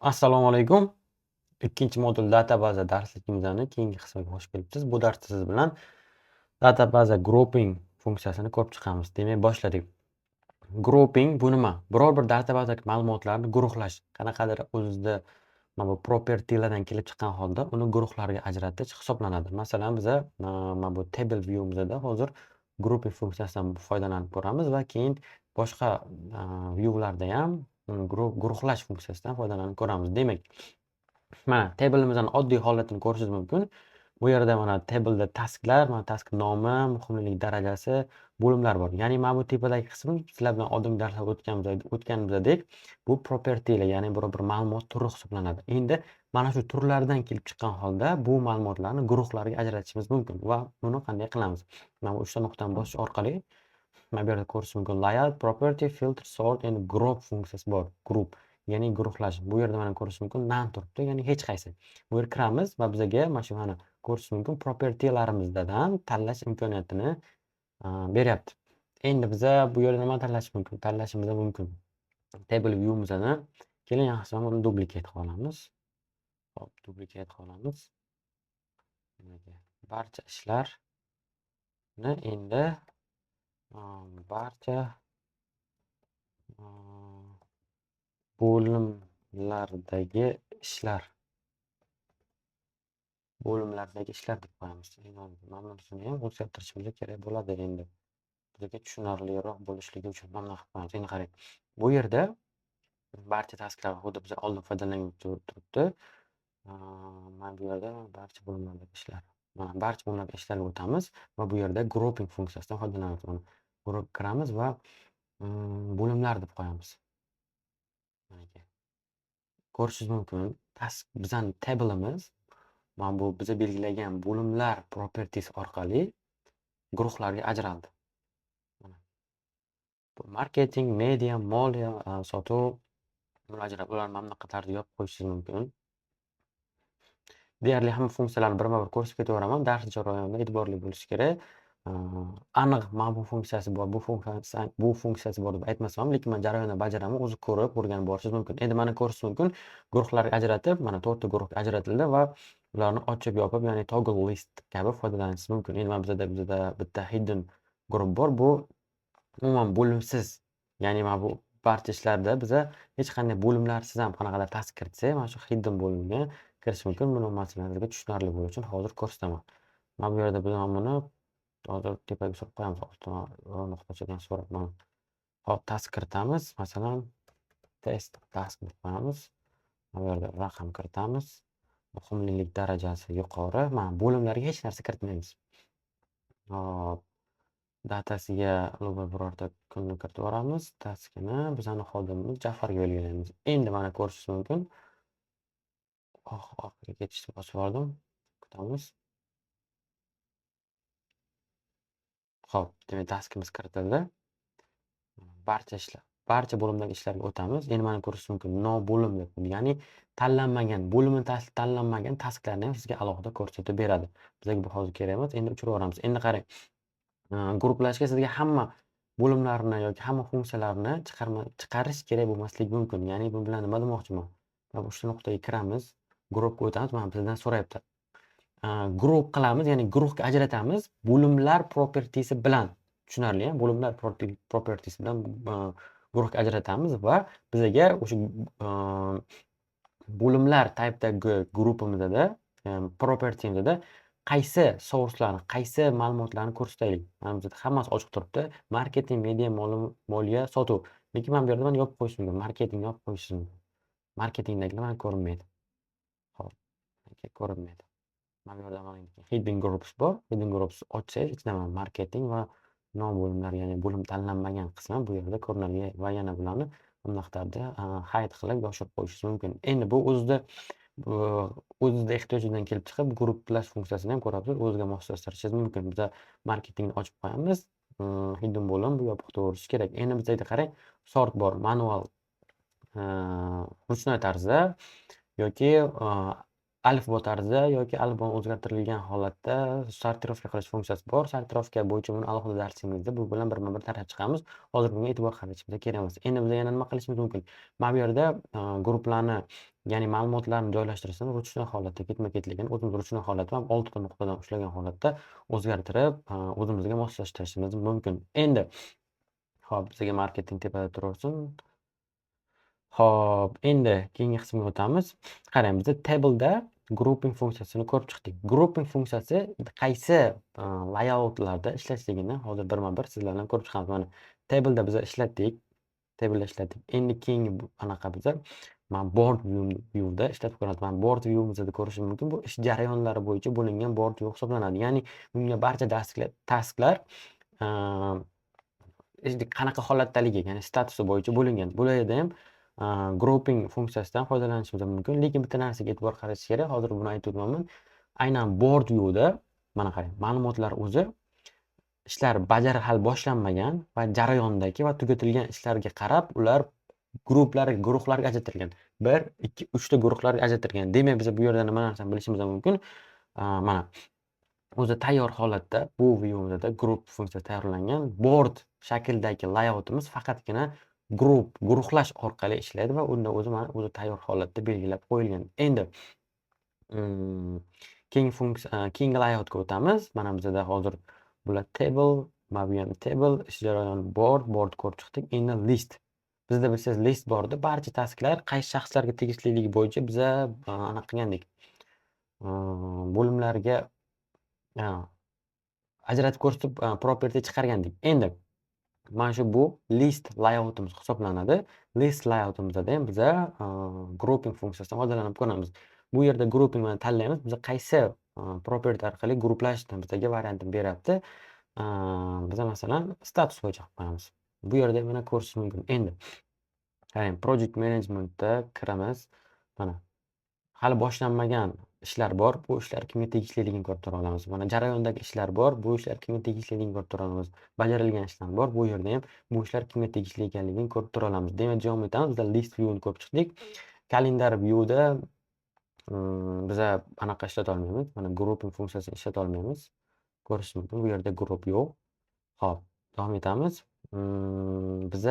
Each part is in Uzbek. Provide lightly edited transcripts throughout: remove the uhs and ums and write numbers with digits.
Assalomu alaykum. Ikkinchi modul databaza darsligimizning keyingi qismiga xush kelibsiz. Bu darsda siz bilan databaza grouping funksiyasini ko'rib chiqamiz. Demak, boshladik. Grouping bu nima? Biror bir databazadagi ma'lumotlarni guruhlash. Qanaqadir o'zida mana bu propertylardan kelib chiqqan holda uni guruhlarga ajratish hisoblanadi. Masalan, biza mana bu table view'imizda hozir grouping funksiyasidan foydalanib ko'ramiz va keyin boshqa view'larda ham guruhlash funksiyasidan foydalanib ko'ramiz. Demak, mana table'imizning oddiy holatini ko'rishingiz mumkin. Bu yerda mana tableda tasklar, mana task nomi, muhimlik darajasi, bo'limlar bor. Ya'ni mana bu tepadagi qism sizlar bilan oldingi darslarda o'tganimizdek, bu propertylar, ya'ni biror bir ma'lumot turi hisoblanadi. Endi mana shu turlardan kelib chiqqan holda bu ma'lumotlarni guruhlarga ajratishimiz mumkin va buni qanday qilamiz? Mana bu 3 ta nuqtani bosish orqali mana bu yerda ko'rishingiz mumkin. Layout, property, filter, sort and group funksiyasi bor. Group ya'ni guruhlash. Bu yerda mana ko'rishingiz mumkin none turibdi, ya'ni hech qaysi. Bu yerga kiramiz va bizga mana shu mana ko'rishingiz mumkin propertylarimizdan tanlash imkoniyatini beryapti. Endi biza bu yerda nima tanlashimiz mumkin. Table view'imizni keling, yaxshisi buni duplicate qilib olamiz. Hop, duplicate qilib olamiz. Barcha ishlarni endi barcha bo'limlardagi ishlar deb qo'yamiz. Mana bunisini ham o'zgartirishimiz kerak bo'ladi endi. Bizga tushunarliroq bo'lishligi uchun mana bunaqa qilib qo'yamiz. Endi qarang. Bu yerda barcha tasklar xuddi biz oldin foydalangan turibdi. Mana bu yerda barcha bo'limlardagi ishlar. Mana barcha bo'limlardagi ishlarga o'tamiz va bu yerda grouping funksiyasidan foydalanamiz. Mana guruhga kiramiz va bo'limlar deb qo'yamiz. Mana ko'rishingiz mumkin. Bizning table'imiz mana bu biza belgilagan bo'limlar properties orqali guruhlarga ajraldi. Mana bu marketing, media, moliya, sotuv ajralib, ularni mana bunaqa tarzda yopib qo'yishingiz mumkin. Deyarli hamma funksiyalarni birma-bir ko'rsatib ketaveraman. Dars jarayonida e'tiborli bo'lish kerak. Aniq mana bu funksiyasi bor, bu funksiyasi bor deb aytmasam, lekin men jarayonda bajaraman, o'zi ko'rib, o'rganib borishingiz mumkin. Endi mana ko'rishingiz mumkin, guruhlarga ajratib, mana 4 ta guruhga ajratildi va ularni ochib, yopib, ya'ni toggle list kabi foydalanishingiz mumkin. Endi mana bizda bitta hidden guruh bor. Bu umuman bo'limsiz. Ya'ni mana bu barcha ishlarda biza hech qanday bo'limlarsiz ham qanaqadir task kiritsak, mana shu hidden bo'limga kirish mumkin. Buni masalan sizga tushunarli bo'lishi uchun hozir ko'rsataman. Mana bu yerda biz buni hozir tepaga surib qo'yamiz. Nuqtachadan so'rab mana. Hop, task kiritamiz. Masalan, test task deb qo'yamiz. Mana bu yerda raqam kiritamiz. Muhimlik darajasi yuqori. Mana bo'limlarga hech narsa kiritmaymiz. Hop, datasiga birorta kunni kiritib yuboramiz. Taskini bizning xodimimiz Jafarga belgilaymiz. Endi mana ko'rishingiz mumkin. Oxiriga ketishni bosib yubordim. Kutamiz. Xo'p, demak taskimiz kiritildi. Barcha bo'limdagi ishlarga o'tamiz. Endi mana ko'rishingiz mumkin, no bo'lim deb. Ya'ni tanlanmagan, bo'limi tanlanmagan tasklarni ham sizga alohida ko'rsatib beradi. Bizga bu hozir kerak emas. Endi o'chirib yuboramiz. Endi qarang. Guruhlashga sizga hamma bo'limlarni yoki hamma funksiyalarni chiqarish kerak bo'lmasligi mumkin. Ya'ni bu bilan nima demoqchiman? Mana shu nuqtaga kiramiz, guruhga o'tamiz. Mana bizdan so'rayapti. Guruh qilamiz, ya'ni guruhga ajratamiz. Bo'limlar propertysi bilan tushunarli, bo'limlar propertysi bilan guruhga ajratamiz va bizga o'sha bo'limlar type'dagi guruhimizda propertyimizda qaysi source'larni, qaysi ma'lumotlarni ko'rsataylik. Mana bizda hammasi ochiq turibdi. Marketing, media, moliya, sotuv. Lekin mana bu yerda mana yopib qo'yish mumkin. Marketing yopib qo'yish mumkin. Marketingdagilar mana ko'rinmaydi. Xo'p, ko'rinmaydi. Mana bu yerda mana hidden groups bor. Hidden groups ochsangiz, ichida mana marketing va non bo'limlar, ya'ni bo'lim tanlanmagan qismi bu yerda ko'rinadi va yana bularni bunaqa tarzda hide qilib yoshirib qo'yishingiz mumkin. Endi bu o'zida ehtiyojidan kelib chiqib, grupplash funksiyasini ham ko'rasiz, o'ziga moslashtirishingiz mumkin. Biza marketingni ochib qo'yamiz. Hidden bo'lim bu yopiq turishi kerak. Endi bizda qarang, sort bor, manual ruchnoy tarzda yoki alifbo tarzda yoki alifbo o'zgartirilgan holatda sortirovka qilish funksiyasi bor. Sortirovka bo'yicha buni alohida darsimizda bu bilan birma-bir tarqab chiqamiz. Hozir bunga e'tibor qaratishimiz kerak emas. Endi biz yana nima qilishimiz mumkin? Mana bu yerda guruhlarni, ya'ni ma'lumotlarni joylashtirishni ruchnoy holatda ketma-ketligini o'zimiz ruchnoy holatda ham 6 ta nuqtadan ushlagan holatda o'zgartirib, o'zimizga moslashtirishimiz mumkin. Endi hop, bizga marketing tepada turaversin. Xo'p, endi keyingi qismga o'tamiz. Qarang, biz tableda grouping funksiyasini ko'rib chiqdik. Grouping funksiyasi qaysi layoutlarda ishlanishligini hozir birma-bir sizlar bilan ko'rib chiqamiz. Mana tableda biz ishlatdik. Endi keyingi anaqa biz mana board viewda ishlatib ko'ramiz. Mana board view'imizda ko'rishimiz mumkin. Bu ish jarayonlari bo'yicha bo'lingan board view hisoblanadi. Ya'ni bunga barcha tasklar qanaqa holatdaligi, ya'ni statusi bo'yicha bo'lingan. Bu yerda ham grouping funksiyasidan foydalanishimiz mumkin. Lekin bitta narsaga e'tibor qaratish kerak. Hozir buni aytib o'tmoqman. Aynan board viewda mana qarang, ma'lumotlar o'zi ishlar hali boshlanmagan va jarayondagi va tugatilgan ishlarga qarab ular guruhlarga ajratilgan. 1, 2, 3 ta guruhlarga ajratilgan. Demak, biz bu yerda nima narsani bilishimiz mumkin? Mana o'zi tayyor holatda bu view'imizda group funksiyasi tayyorlangan. Board shaklidagi layoutimiz faqatgina guruhlash orqali ishlaydi va unda o'zi tayyor holatda belgilab qo'yilgan. Endi keyingi layoutga o'tamiz. Mana bizda hozir bular table, mana bu ham table, ish jarayoni board ko'rib chiqdik. Endi list. Bizda bilsangiz list borda barcha tasklar qaysi shaxslarga tegishliligi bo'yicha biza anaqa qilgandik. Bo'limlarga ajratib ko'rsatib property chiqargandik. Endi mana shu bu list layoutimiz hisoblanadi. List layoutimizda ham biz grouping funksiyasidan foydalanib ko'ramiz. Bu yerda grouping ni tanlaymiz. Biz qaysi property orqali guruhlashni bizga variantini beryapti. Biz masalan status bo'yicha qilib qo'yamiz. Bu yerda mana ko'rishingiz mumkin. Endi qarang, project managementda kiramiz. Mana hali boshlanmagan ishlar bor. Bu ishlar kimga tegishliligini ko'rib tura olamiz. Mana jarayondagi ishlar bor. Bu ishlar kimga tegishliligini ko'rib tura olamiz. Bajarilgan ishlar bor. Bu yerda ham bu ishlar kimga tegishli ekanligini ko'rib tura olamiz. Demak, davom etamiz. Biz list view'ni ko'rib chiqdik. Kalendar view'da biz anaqa ishlata olmaymiz. Mana grouping funksiyasini ishlata olmaymiz. Ko'rishingiz mumkin. Bu yerda group yo'q. Xo'p, davom etamiz. Biz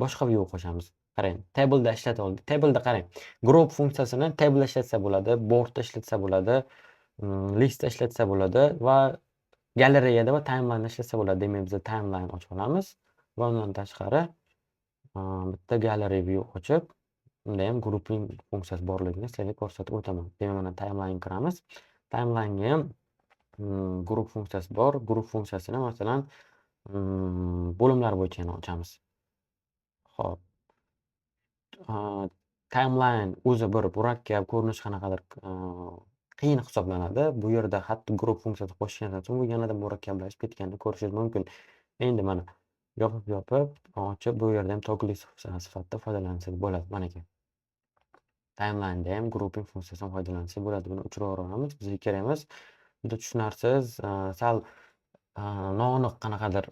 boshqa view qo'shamiz. Qarang, tableda ishlata oldik. Tableda qarang, group funksiyasini tableda ishlatsa bo'ladi, boardda ishlatsa bo'ladi, listda ishlatsa bo'ladi va galereyada va timeline ishlatsa bo'ladi. Demak, biz timeline ochib olamiz va undan tashqari bitta gallery view ochib, unda ham grouping funksiyasi borligini sizlarga ko'rsatib o'taman. Demak, mana timeline kiramiz. Timelinega ham group funksiyasi bor. Group funksiyasini masalan bo'limlar bo'yicha yana ochamiz. Xo'p. Timeline o'zi bir murakkab, ko'rinishi qanaqadir qiyin hisoblanadi. Bu yerda hatto group funksiyasi qo'shgandan so'ng bu yanada murakkablashib ketganini ko'rishingiz mumkin. Endi mana yopib, ochib, bu yerda ham toggle sifatida foydalansak bo'ladi. Mana aka. Timelineda ham grouping funksiyasidan foydalansak bo'ladi. Buni o'chirib yuboramiz. Bizga kerak emas. Juda tushunarsiz, sal noaniq qanaqadir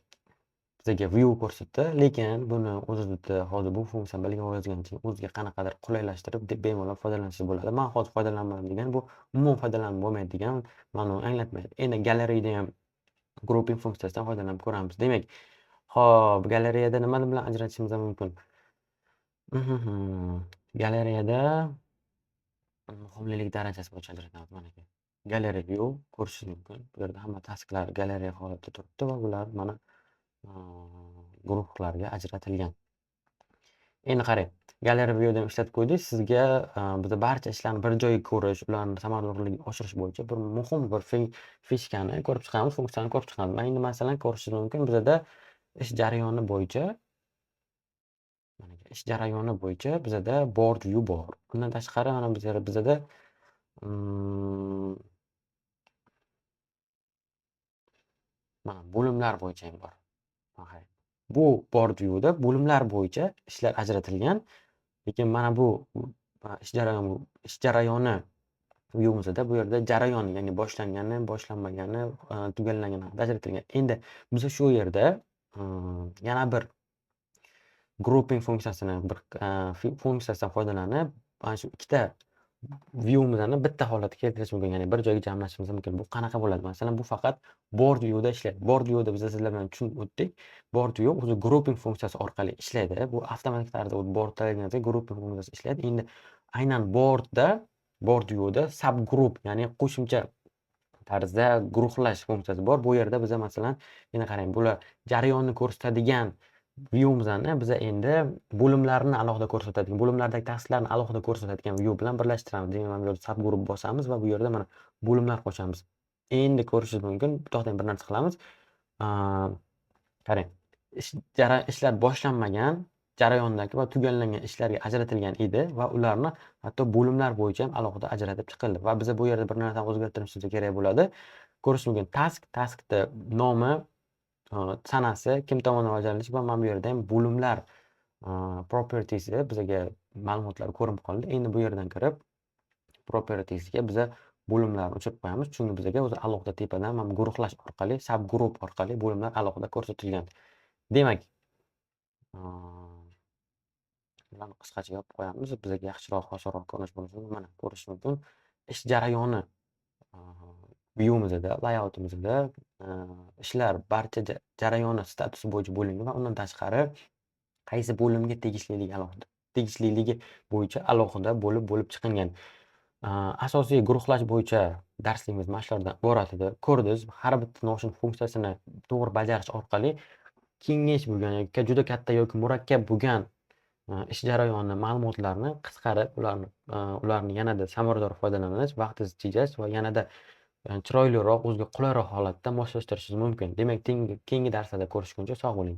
bizga view ko'rsatdi, lekin buni o'zida hozir bu funksiyani bilgan yozgancha o'ziga qanaqadir qulaylashtirib bemalol foydalanishingiz bo'ladi. Men hozir foydalanmadim degan bu umuman foydalanib bo'lmaydi degan ma'noni anglatmaydi. Endi galereyada ham grouping funksiyasidan foydalanib ko'ramiz. Demak, hop, galereyada nima bilan ajratishimiz mumkin? Galereyada muhimlik darajasi bo'yicha ajratamiz. Mana aka. Gallery view ko'rishingiz mumkin. Bu yerda hamma tasklar galereya holatda turibdi va ular mana guruhlarga ajratilgan. Endi qarang, gallery view'da ishlatib qo'ydik. Sizga biz barcha ishlarni bir joyga ko'rish, ularni samaradorligini oshirish bo'yicha bir muhim bir fishkani ko'rib chiqamiz, funksiyani ko'rib chiqamiz. Mana endi masalan ko'rishingiz mumkin, bizda ish jarayoni bo'yicha bizda board view bor. Bundan tashqari mana bizda mana bo'limlar bo'yicha ham bor. Bu board view'da bo'limlar bo'yicha ishlar ajratilgan. Lekin mana bu ish jarayoni view'imizda bu yerda jarayon, ya'ni boshlangani, boshlanmagani, tugallangani ajratilgan. Endi biz shu yerda yana bir grouping funksiyasidan foydalanib, mana shu ikkita view'imizni bitta holatga keltirish mumkin, ya'ni bir joyga jamlashimiz mumkin. Bu qanaqa bo'ladi? Masalan, bu faqat board view'da ishlaydi. Board view'da biz sizlar bilan tushunib o'tdik. Board view o'zi grouping funksiyasi orqali ishlaydi. Bu avtomatik tarzda boardda grouping funksiyasi ishlaydi. Endi aynan board view'da subgroup, ya'ni qo'shimcha tarzda guruhlash funksiyasi bor. Bu yerda biza masalan, yana qarang, bular jarayonni ko'rsatadigan view'imizni biza endi bo'limlarni alohida ko'rsatadigan, bo'limlardagi tasvirlarni alohida ko'rsatadigan view bilan birlashtiramiz. Demak, mana bu yerda subgroup bosamiz va bu yerda mana bo'limlar qo'shamiz. Endi ko'rishingiz mumkin. To'xtang, bir narsa qilamiz. Qarang, ishlar boshlanmagan jarayondagi va tugallangan ishlarga ajratilgan edi va ularni hatto bo'limlar bo'yicha ham alohida ajratib chiqildi va biza bu yerda bir narsani o'zgartirishimiz kerak bo'ladi. Ko'rish mumkin. Taskni nomi, sanasi, kim tomonidan bajarilishi va mana bu yerda ham bo'limlar properties'i bizaga ma'lumotlar ko'rinib qoldi. Endi bu yerdan kirib properties'ga biza bo'limlarni o'chirib qo'yamiz. Chunki bizaga o'zi alohida tepadan mana guruhlash orqali, subgroup orqali bo'limlar alohida ko'rsatilgan. Demak, bularni qisqacha yopib qo'yamiz. Bizaga yaxshiroq, osonroq ko'rinish bo'lishi uchun mana ko'rish mumkin. Ish jarayoni view'imizda, layout'imizda ishlar barcha jarayoni statusi bo'yicha bo'lingan va undan tashqari qaysi bo'limga tegishliligi bo'yicha alohida bo'lib chiqilgan. Asosiy guruhlash bo'yicha darsligimiz mana shulardan iborat edi. Ko'rdingiz, har bitta Notion funksiyasini to'g'ri bajarish orqali kengayib bo'lgan yoki juda katta yoki murakkab bo'lgan ish jarayoni ma'lumotlarni qisqarib, ularni yanada samarador foydalanish, vaqtingizni tejash va yanada chiroyliroq, o'ziga qulayroq holatda moslashtirishingiz mumkin. Demak, keyingi darslarda ko'rishguncha sog' bo'ling.